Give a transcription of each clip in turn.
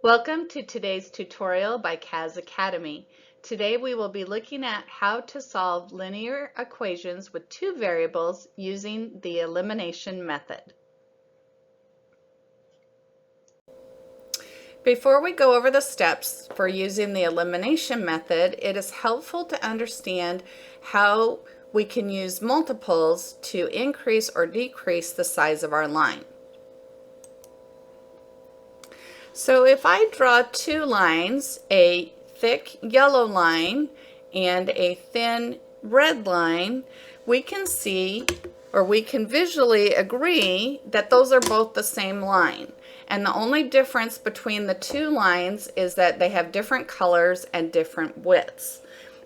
Welcome to today's tutorial by Caz Academy. Today we will be looking at how to solve linear equations with two variables using the elimination method. Before we go over the steps for using the elimination method, it is helpful to understand how we can use multiples to increase or decrease the size of our line. So if I draw two lines, a thick yellow line and a thin red line, we can see, or we can visually agree, that those are both the same line. And the only difference between the two lines is that they have different colors and different widths.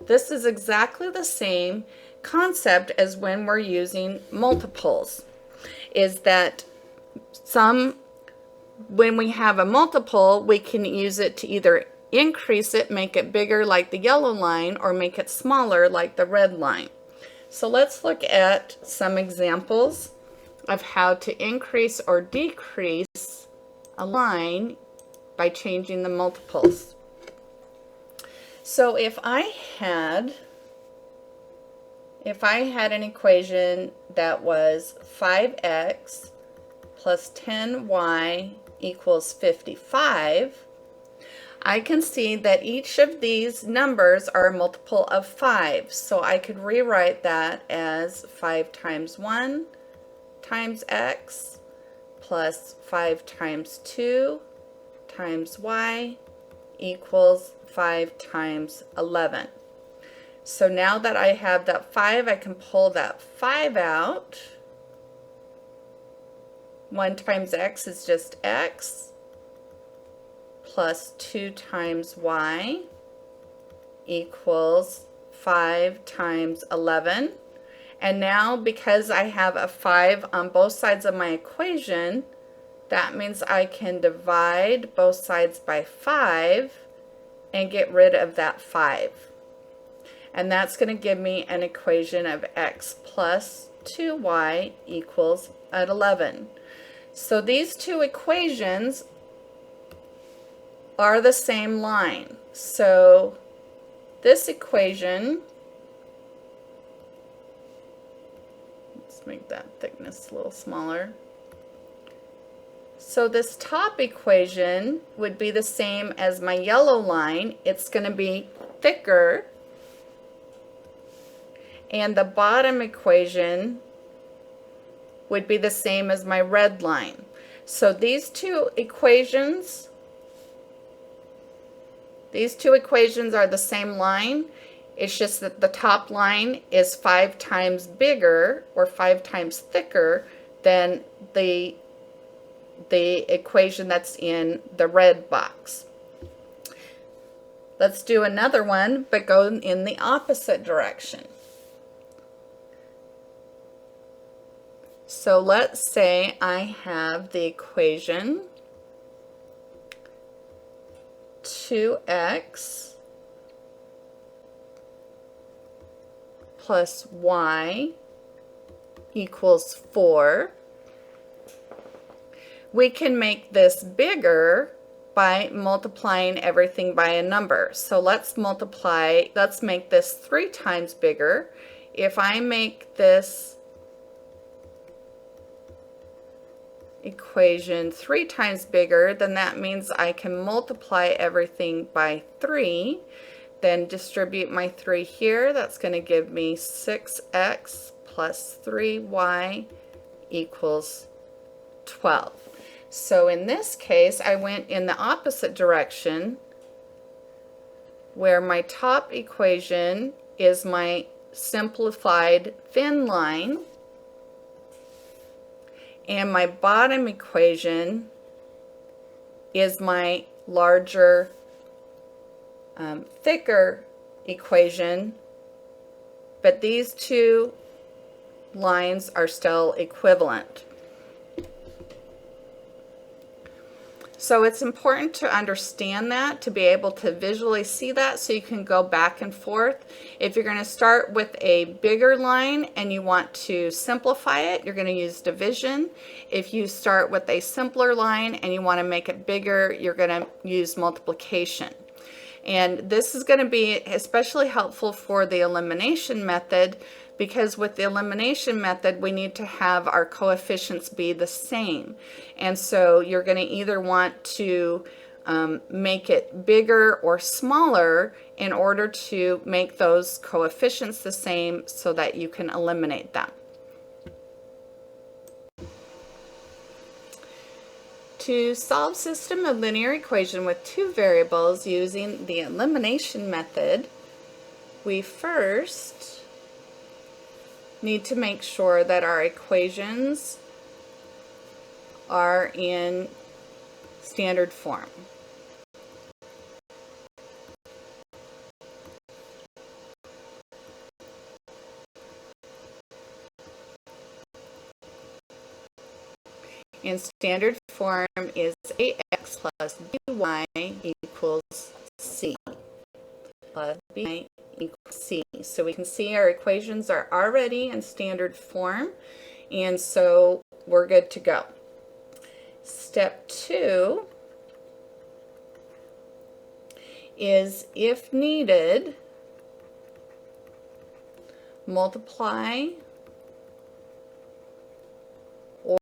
This is exactly the same concept as when we're using multiples, is that when we have a multiple, we can use it to either increase it, make it bigger like the yellow line, or make it smaller like the red line. So let's look at some examples of how to increase or decrease a line by changing the multiples. So if I had an equation that was 5x plus 10y equals 55, I can see that each of these numbers are a multiple of 5. So I could rewrite that as 5 times 1 times x plus 5 times 2 times y equals 5 times 11. So now that I have that 5, I can pull that 5 out. 1 times x is just x, plus 2 times y equals 5 times 11. And now, because I have a 5 on both sides of my equation, that means I can divide both sides by 5 and get rid of that 5. And that's going to give me an equation of x plus 2y equals 11. So these two equations are the same line. So this equation, let's make that thickness a little smaller. So this top equation would be the same as my yellow line. It's going to be thicker. And the bottom equation would be the same as my red line. So these two equations are the same line. It's just that the top line is 5 times bigger or 5 times thicker than the equation that's in the red box. Let's do another one, but go in the opposite direction. So let's say I have the equation 2x plus y equals 4. We can make this bigger by multiplying everything by a number. So let's make this 3 times bigger. If I make this equation 3 times bigger, then that means I can multiply everything by 3, then distribute my 3 here. That's going to give me 6x plus 3y equals 12. So in this case, I went in the opposite direction, where my top equation is my simplified thin line, and my bottom equation is my larger, thicker equation, but these two lines are still equivalent. So so it's important to understand that, to be able to visually see that so you can go back and forth. If you're going to start with a bigger line and you want to simplify it, you're going to use division. If you start with a simpler line and you want to make it bigger, you're going to use multiplication. And this is going to be especially helpful for the elimination method, because with the elimination method we need to have our coefficients be the same. And so you're going to either want to make it bigger or smaller in order to make those coefficients the same so that you can eliminate them. To solve system of linear equation with two variables using the elimination method, we first need to make sure that our equations are in standard form. And standard form is ax plus by equals c. Plus by equals c. So we can see our equations are already in standard form, and so we're good to go. Step 2 is, if needed, multiply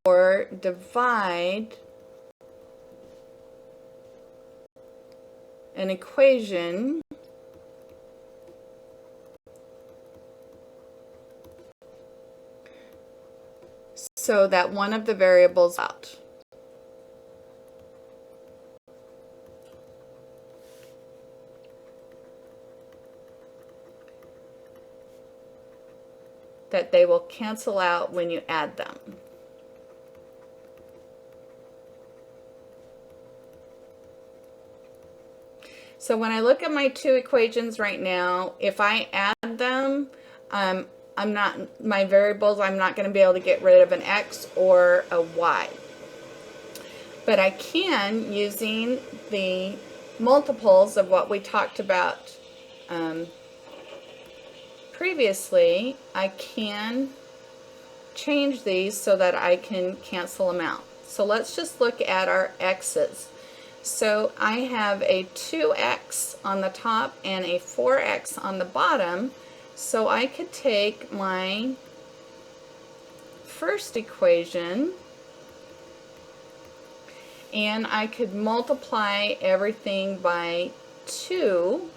or divide an equation so that one of the variables out. That they will cancel out when you add them. So when I look at my two equations right now, if I add them, my variables, I'm not going to be able to get rid of an x or a y. But I can, using the multiples of what we talked about previously, I can change these so that I can cancel them out. So let's just look at our x's. So I have a 2x on the top and a 4x on the bottom. So I could take my first equation and I could multiply everything by 2.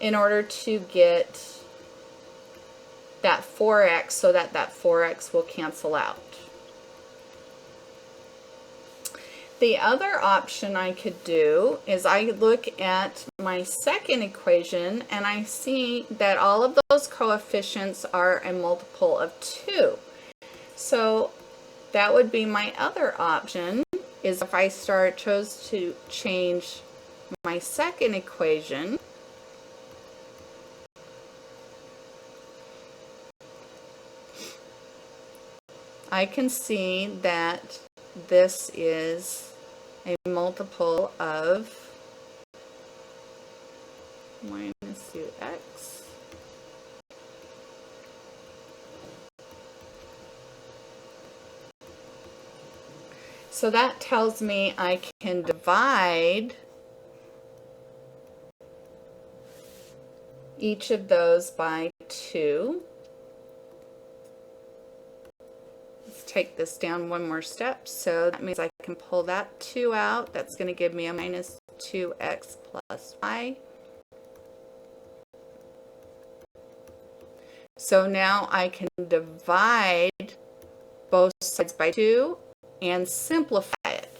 In order to get that 4x, so that 4x will cancel out. The other option I could do is I look at my second equation and I see that all of those coefficients are a multiple of 2. So that would be my other option, is if I chose to change my second equation. I can see that this is a multiple of minus 2x. So that tells me I can divide each of those by 2. Take this down one more step, so that means I can pull that 2 out. That's going to give me a minus 2x plus y. So now I can divide both sides by 2 and simplify it.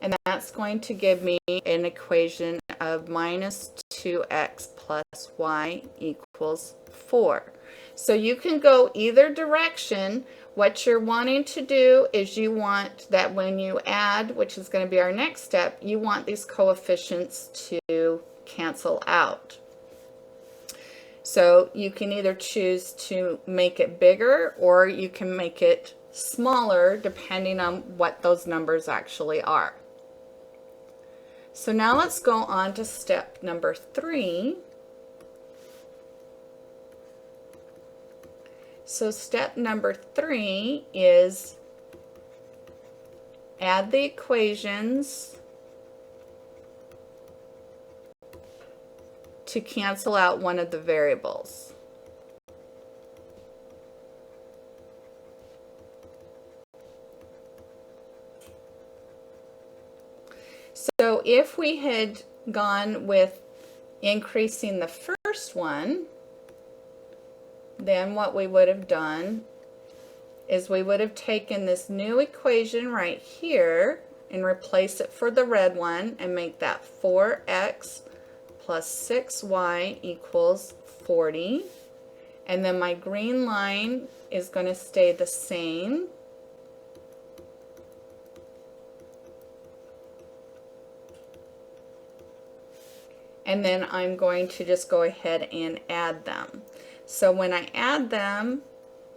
And that's going to give me an equation of minus 2x plus y equals 4. So you can go either direction. What you're wanting to do is you want that when you add, which is going to be our next step, you want these coefficients to cancel out. So you can either choose to make it bigger or you can make it smaller depending on what those numbers actually are. So now let's go on to step number 3. So step number 3 is add the equations to cancel out one of the variables. So if we had gone with increasing the first one, then what we would have done is we would have taken this new equation right here and replace it for the red one and make that 4x plus 6y equals 40. And then my green line is going to stay the same. And then I'm going to just go ahead and add them. So when I add them,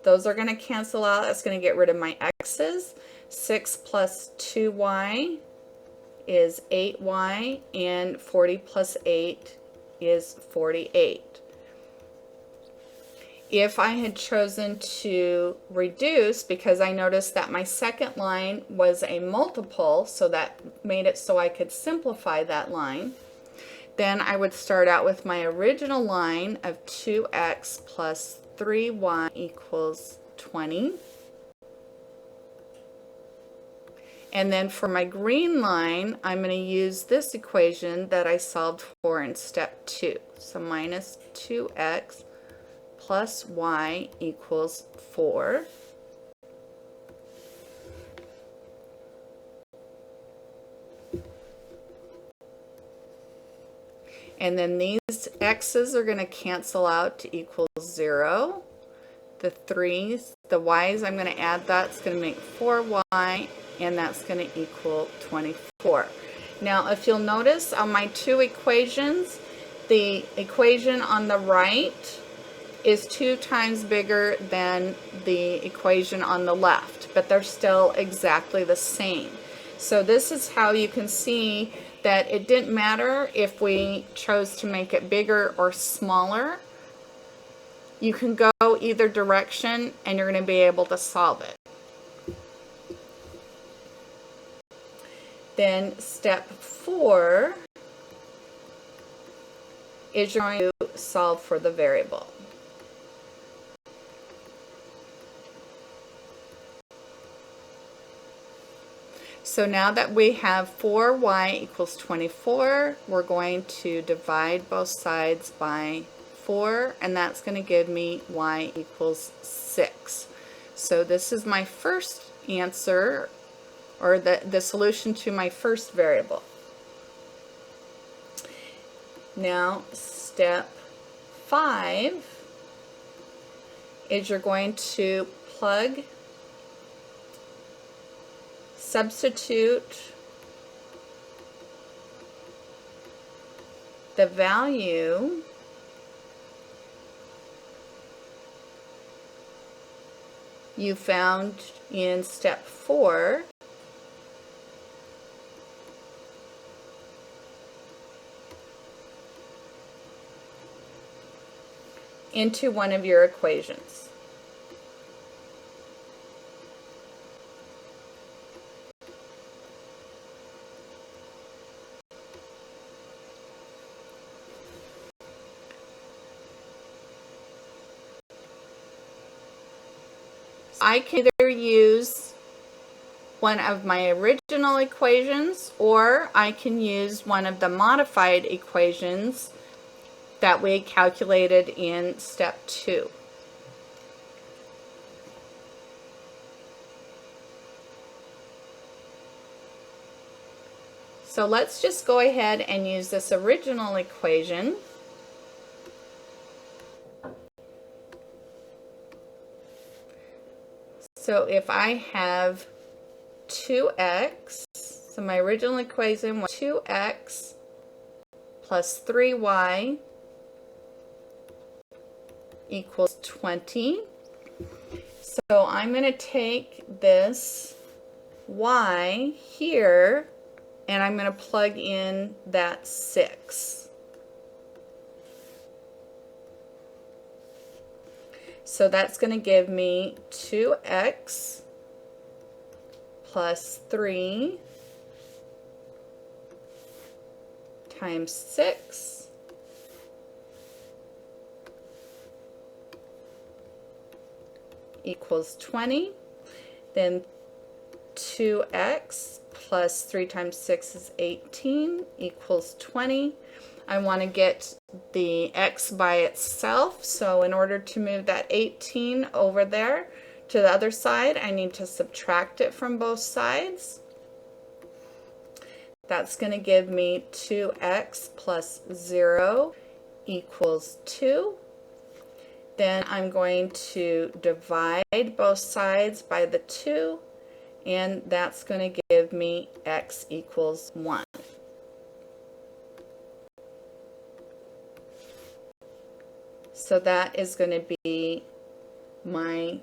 those are going to cancel out. That's going to get rid of my x's. 6 plus 2y is 8y, and 40 plus 8 is 48. If I had chosen to reduce, because I noticed that my second line was a multiple, so that made it so I could simplify that line, then I would start out with my original line of 2x plus 3y equals 20. And then for my green line, I'm going to use this equation that I solved for in step 2. So minus 2x plus y equals 4. And then these x's are going to cancel out to equal 0. The 3's, the y's, I'm going to add that. It's going to make 4y, and that's going to equal 24. Now, if you'll notice on my two equations, the equation on the right is 2 times bigger than the equation on the left, but they're still exactly the same. So this is how you can see that it didn't matter if we chose to make it bigger or smaller. You can go either direction and you're going to be able to solve it. Then step 4 is you're going to solve for the variable. So now that we have 4y equals 24, we're going to divide both sides by 4, and that's going to give me y equals 6. So this is my first answer, or the solution to my first variable. Now step 5 is you're going to substitute the value you found in step 4 into one of your equations. I can either use one of my original equations, or I can use one of the modified equations that we calculated in step 2. So let's just go ahead and use this original equation. So if I have 2x, so my original equation was 2x plus 3y equals 20. So I'm going to take this y here and I'm going to plug in that 6. So that's going to give me 2x plus 3 times 6 equals 20. Then 2x plus 3 times 6 is 18 equals 20. I want to get the x by itself, so in order to move that 18 over there to the other side, I need to subtract it from both sides. That's going to give me 2x plus 0 equals 2. Then I'm going to divide both sides by the 2, and that's going to give me x equals 1. So that is going to be my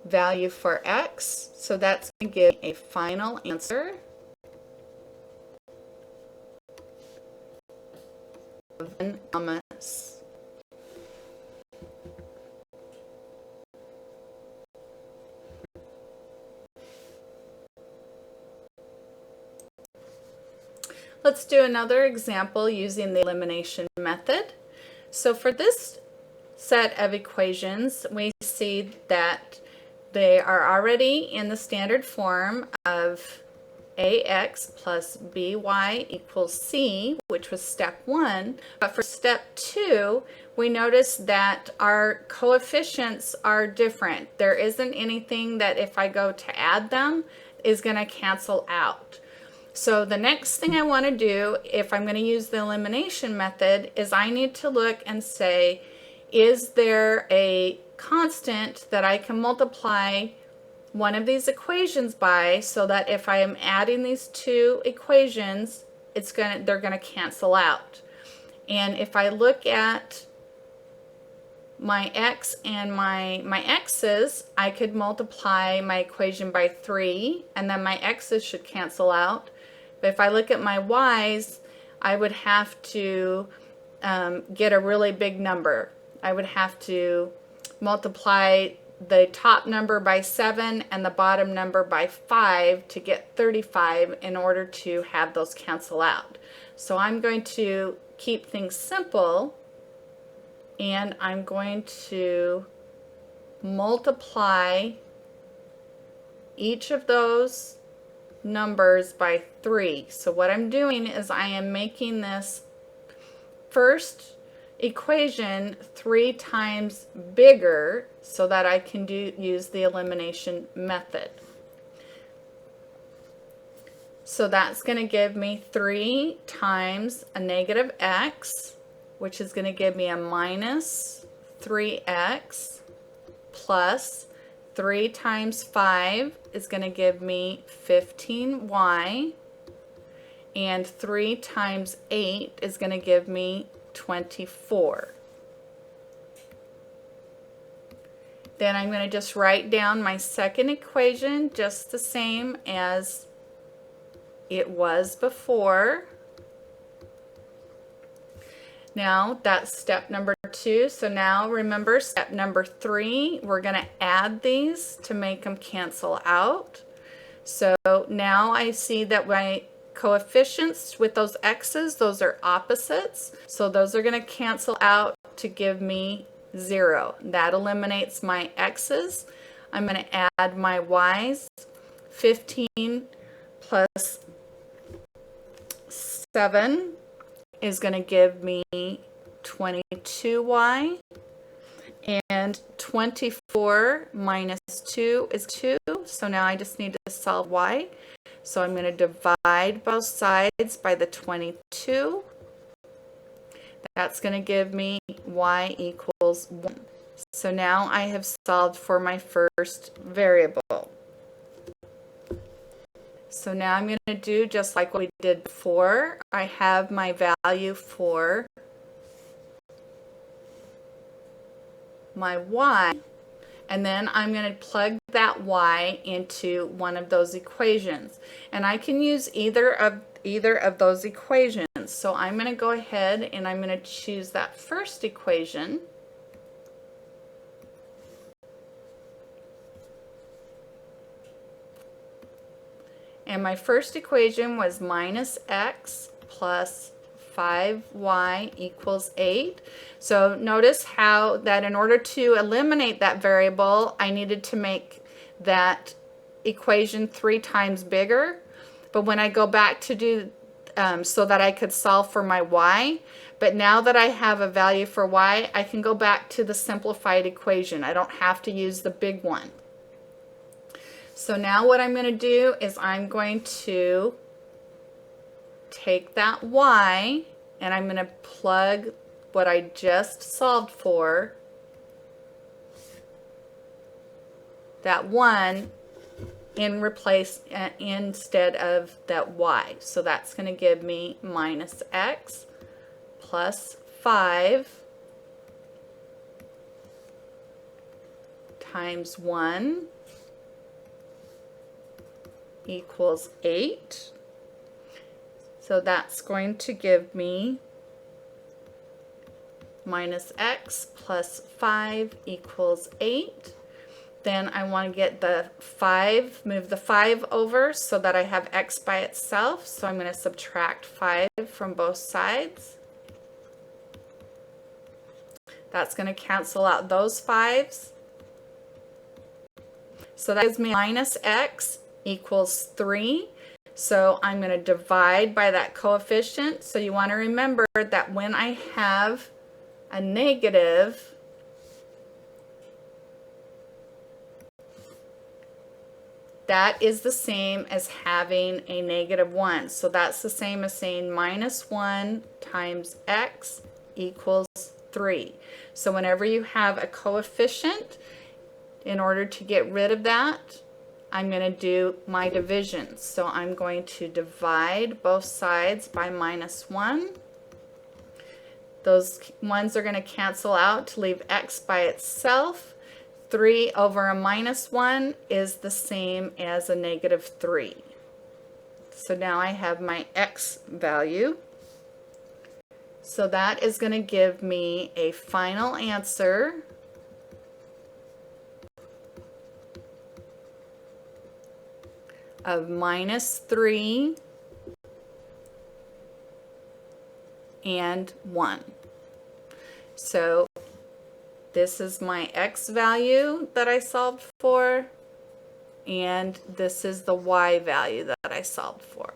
value for x. So that's going to give a final answer of 1,6. Let's do another example using the elimination method. So for this set of equations, we see that they are already in the standard form of ax plus by equals c, which was step 1. But for step 2, we notice that our coefficients are different. There isn't anything that if I go to add them is going to cancel out. So the next thing I want to do, if I'm going to use the elimination method, is I need to look and say, is there a constant that I can multiply one of these equations by, so that if I am adding these two equations, they're going to cancel out. And if I look at my x and my x's, I could multiply my equation by 3, and then my x's should cancel out. But if I look at my y's, I would have to get a really big number. I would have to multiply the top number by 7 and the bottom number by 5 to get 35 in order to have those cancel out. So I'm going to keep things simple, and I'm going to multiply each of those numbers by 3. So what I'm doing is I am making this first equation 3 times bigger so that I can use the elimination method. So that's going to give me 3 times a negative x, which is going to give me a minus 3x, plus 3 times 5 is going to give me 15y, and 3 times 8 is going to give me 24. Then I'm going to just write down my second equation just the same as it was before. Now that's step number 2. So now remember, step number 3, we're going to add these to make them cancel out. So now I see that my coefficients with those x's, those are opposites. So those are going to cancel out to give me 0. That eliminates my x's. I'm going to add my y's. 15 plus 7 is going to give me 22y, and 24 minus 2 is 2, so now I just need to solve y. So I'm going to divide both sides by the 22. That's going to give me y equals 1. So now I have solved for my first variable. So now I'm going to do just like what we did before. I have my value for my y, and then I'm going to plug that y into one of those equations. And I can use either of those equations. So I'm going to go ahead and I'm going to choose that first equation. And my first equation was minus x plus 5y equals 8. So notice how that in order to eliminate that variable, I needed to make that equation 3 times bigger. But when I go back to do so that I could solve for my y, but now that I have a value for y, I can go back to the simplified equation. I don't have to use the big one. So now what I'm going to do is I'm going to take that y and I'm going to plug what I just solved for, that 1, instead of that y. So that's going to give me minus x plus 5 times 1 equals 8. So that's going to give me minus x plus 5 equals 8. Then I want to get the 5, move the 5 over so that I have x by itself. So I'm going to subtract 5 from both sides. That's going to cancel out those 5s. So that gives me minus x equals 3. So I'm going to divide by that coefficient. So you want to remember that when I have a negative, that is the same as having a negative 1. So that's the same as saying minus 1 times x equals 3. So whenever you have a coefficient, in order to get rid of that, I'm going to do my division. So I'm going to divide both sides by minus 1. Those ones are going to cancel out to leave x by itself. 3 over a minus 1 is the same as a negative 3. So now I have my x value. So that is going to give me a final answer of minus 3 and 1. So this is my x value that I solved for, and this is the y value that I solved for.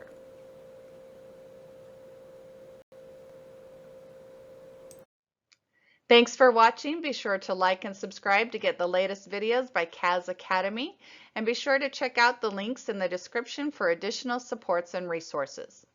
Thanks for watching. Be sure to like and subscribe to get the latest videos by Caz Academy, and be sure to check out the links in the description for additional supports and resources.